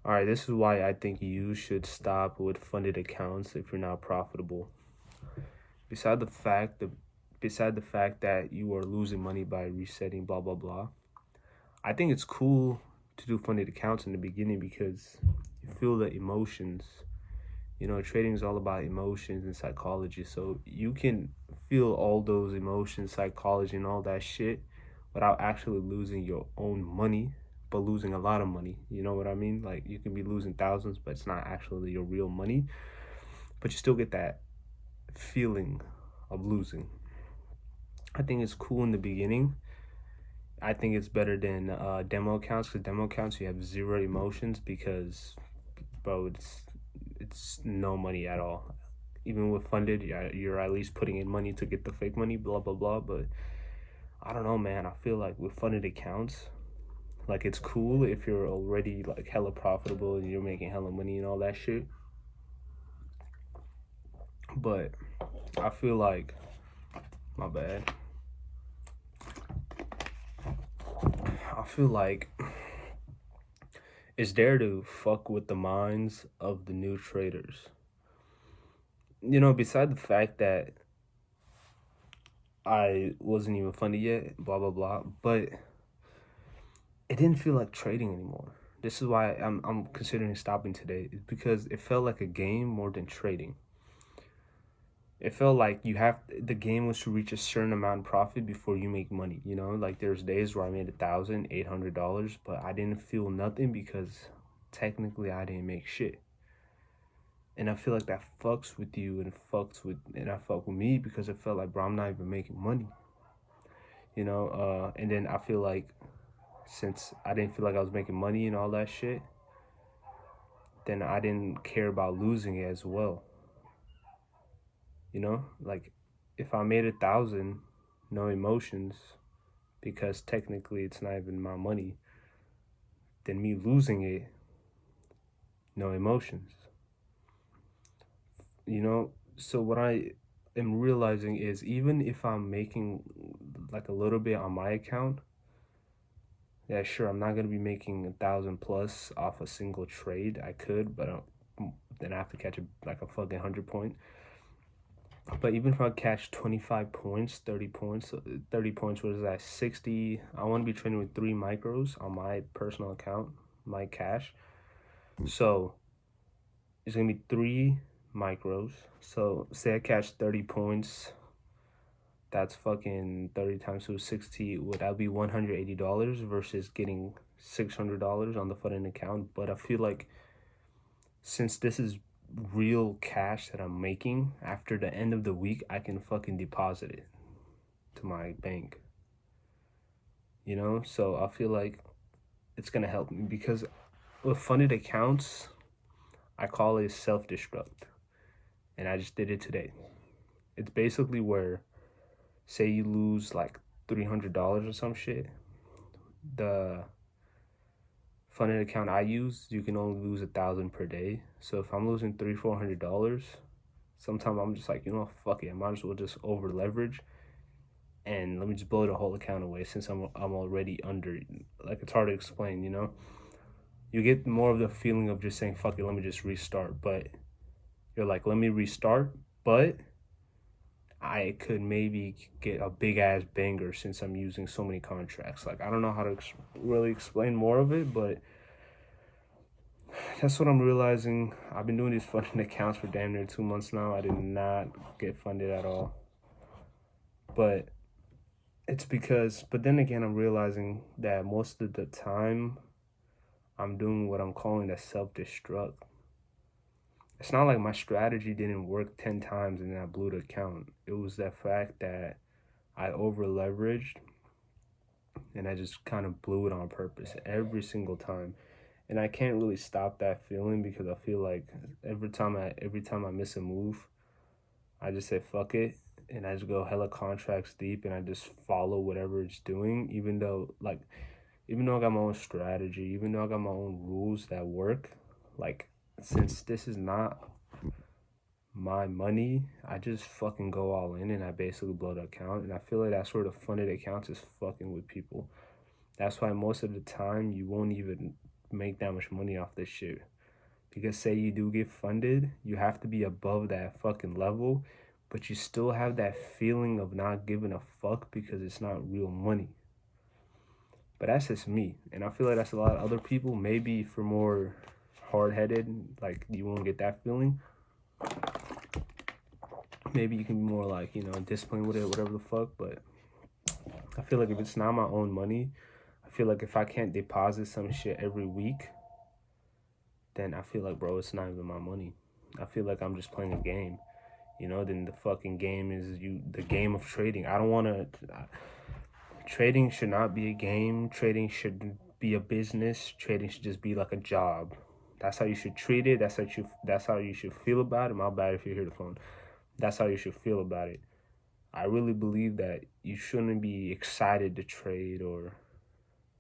All right, this is why I think you should stop with funded accounts if you're not profitable. Beside the fact that beside the fact that you are losing money by resetting blah blah blah, I think it's cool to do funded accounts in the beginning because you feel the emotions. Trading is all about emotions and psychology. So you can feel all those emotions, psychology, and all that shit without actually losing your own money, but losing a lot of money. You know what I mean? Like you can be losing thousands, but it's not actually your real money, but you still get that feeling of losing. I think it's cool in the beginning. I think it's better than demo accounts because demo accounts you have zero emotions because, bro, it's no money at all. Even with funded, you're at least putting in money to get the fake money, blah blah blah. But I don't know, man. I feel like with funded accounts, like it's cool if you're already like hella profitable and you're making hella money and all that shit. But I feel like, my bad. I feel like it's there to fuck with the minds of the new traders. Beside the fact that I wasn't even funded yet, blah blah blah, but it didn't feel like trading anymore. This is why I'm considering stopping today. It's because it felt like a game more than trading. It felt like the game was to reach a certain amount of profit before you make money. Like there's days where I made $1,800, but I didn't feel nothing because technically I didn't make shit. And I feel like that fucks with you and I fuck with me because it felt like, bro, I'm not even making money. And then I feel like since I didn't feel like I was making money and all that shit, then I didn't care about losing it as well. Like if I made 1,000, no emotions, because technically it's not even my money, then me losing it, no emotions. So what I am realizing is even if I'm making like a little bit on my account, yeah, sure, I'm not gonna be making 1,000 plus off a single trade. I could, but then I have to catch like a fucking 100 point. But even if I catch 25 points, 30 points, 30 points, what is that? 60. I want to be trading with 3 micros on my personal account, my cash. So it's gonna be 3 micros. So say I catch 30 points. That's fucking 30 times 2, 60. Would that be $180 versus getting $600 on the funding account? But I feel like since this is real cash that I'm making, after the end of the week, I can fucking deposit it to my bank. So I feel like it's gonna help me because with funded accounts, I call it self-destruct. And I just did it today. It's basically where, say you lose like $300 or some shit, the funded account I use, you can only lose 1,000 per day. So if I'm losing $400, sometimes I'm just like, fuck it, I might as well just over leverage and let me just blow the whole account away since I'm already under. Like it's hard to explain. You get more of the feeling of just saying fuck it, let me just restart, but you're like, let me restart, but I could maybe get a big ass banger since I'm using so many contracts. Like I don't know how to really explain more of it, but that's what I'm realizing. I've been doing these funding accounts for damn near 2 months now. I did not get funded at all. But then again, I'm realizing that most of the time I'm doing what I'm calling a self-destruct. It's not like my strategy didn't work 10 times and then I blew the account. It was the fact that I over leveraged and I just kind of blew it on purpose every single time. And I can't really stop that feeling because I feel like every time I miss a move, I just say fuck it and I just go hella contracts deep and I just follow whatever it's doing, even though I got my own strategy, even though I got my own rules that work, like since this is not my money, I just fucking go all in and I basically blow the account. And I feel like that's where the funded accounts is fucking with people. That's why most of the time you won't even make that much money off this shit. Because say you do get funded, you have to be above that fucking level, but you still have that feeling of not giving a fuck because it's not real money. But that's just me. And I feel like that's a lot of other people. Maybe if you're more hard-headed, like you won't get that feeling. Maybe you can be more like, disciplined with it, whatever the fuck. But I feel like if it's not my own money, I feel like if I can't deposit some shit every week, then I feel like, bro, it's not even my money. I feel like I'm just playing a game. Then the fucking game is the game of trading. I don't want to... Trading should not be a game. Trading should be a business. Trading should just be like a job. That's how you should treat it. That's how you should feel about it. My bad if you hear the phone. That's how you should feel about it. I really believe that you shouldn't be excited to trade, or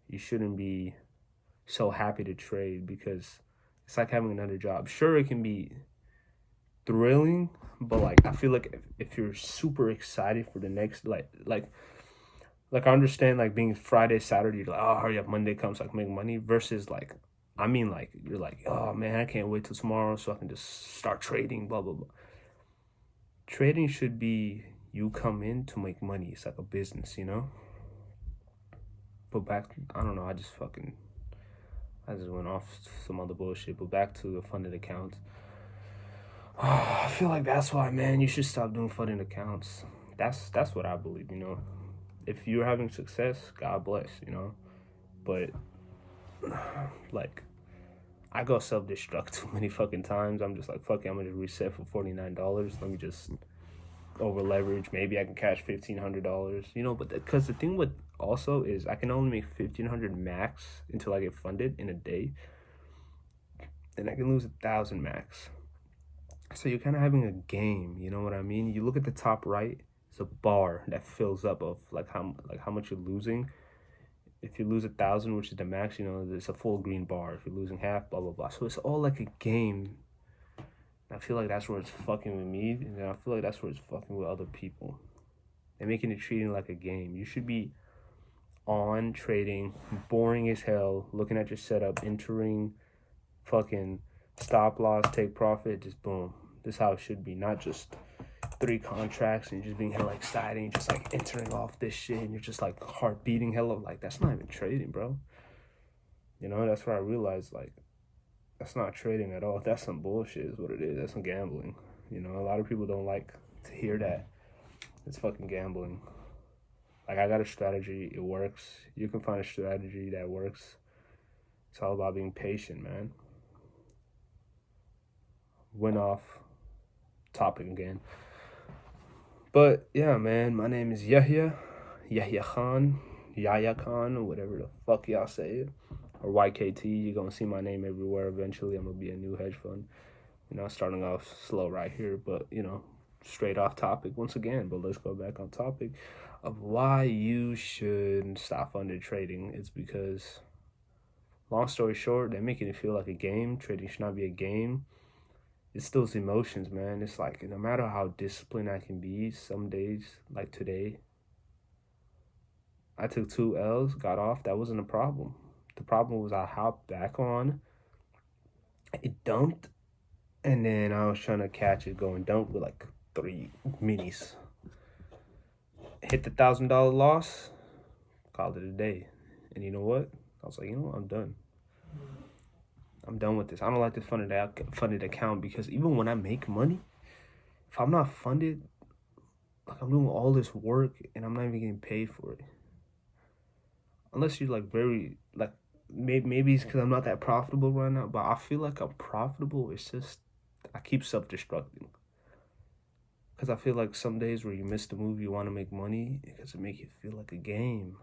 you shouldn't be so happy to trade, because it's like having another job. Sure, it can be thrilling, but like I feel like if you're super excited for the next like I understand like being Friday, Saturday, you're like, oh, hurry up, Monday comes, so I can make money, versus like you're like, oh man, I can't wait till tomorrow so I can just start trading, blah blah blah. Trading should be you come in to make money. It's like a business, But back, I don't know, I just went off some other bullshit. But back to the funded accounts. I feel like that's why, man, you should stop doing funded accounts. That's what I believe, If you're having success, God bless, But like, I go self-destruct too many fucking times. I'm just like, fuck it, I'm gonna just reset for $49. Let me just over leverage. Maybe I can cash $1,500, But because the thing with also is I can only make $1,500 max until I get funded in a day, and I can lose 1,000 max. So you're kind of having a game, you know what I mean? You look at the top right, it's a bar that fills up of like how much you're losing. If you lose 1,000, which is the max, there's a full green bar. If you're losing half, blah blah blah. So it's all like a game. I feel like that's where it's fucking with me, and I feel like that's where it's fucking with other people. They're making it treating like a game. You should be on trading, boring as hell, looking at your setup, entering fucking stop loss, take profit, just boom. This is how it should be, not just 3 contracts and you're just being hella excited and just like entering off this shit and you're just like heart beating hella. Like, that's not even trading, bro. That's where I realized, like, that's not trading at all. That's some bullshit is what it is. That's some gambling. A lot of people don't like to hear that. It's fucking gambling. Like, I got a strategy. It works. You can find a strategy that works. It's all about being patient, man. Went off topic again. But yeah, man, my name is Yahya Khan, Yahya Khan, or whatever the fuck y'all say it, or YKT. You're gonna see my name everywhere. Eventually, I'm gonna be a new hedge fund. Starting off slow right here, but straight off topic once again. But let's go back on topic of why you should stop funded trading. It's because, long story short, they're making it feel like a game. Trading should not be a game. It's still emotions, man. It's like, no matter how disciplined I can be, some days, like today, I took 2 L's, got off. That wasn't a problem. The problem was I hopped back on, it dumped, and then I was trying to catch it going dump with like 3 minis. Hit the $1,000 loss, called it a day. And you know what? I was like, I'm done. I'm done with this. I don't like this funded account, because even when I make money, if I'm not funded, like, I'm doing all this work and I'm not even getting paid for it. Unless you're like very, like, maybe it's because I'm not that profitable right now, but I feel like I'm profitable. It's just I keep self-destructing. Because I feel like some days where you miss the move, you want to make money, because it make you feel like a game.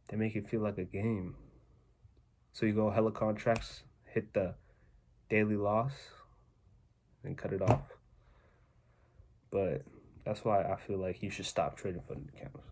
They make it feel like a game. So you go hella contracts, hit the daily loss, and cut it off. But that's why I feel like you should stop trading funded accounts.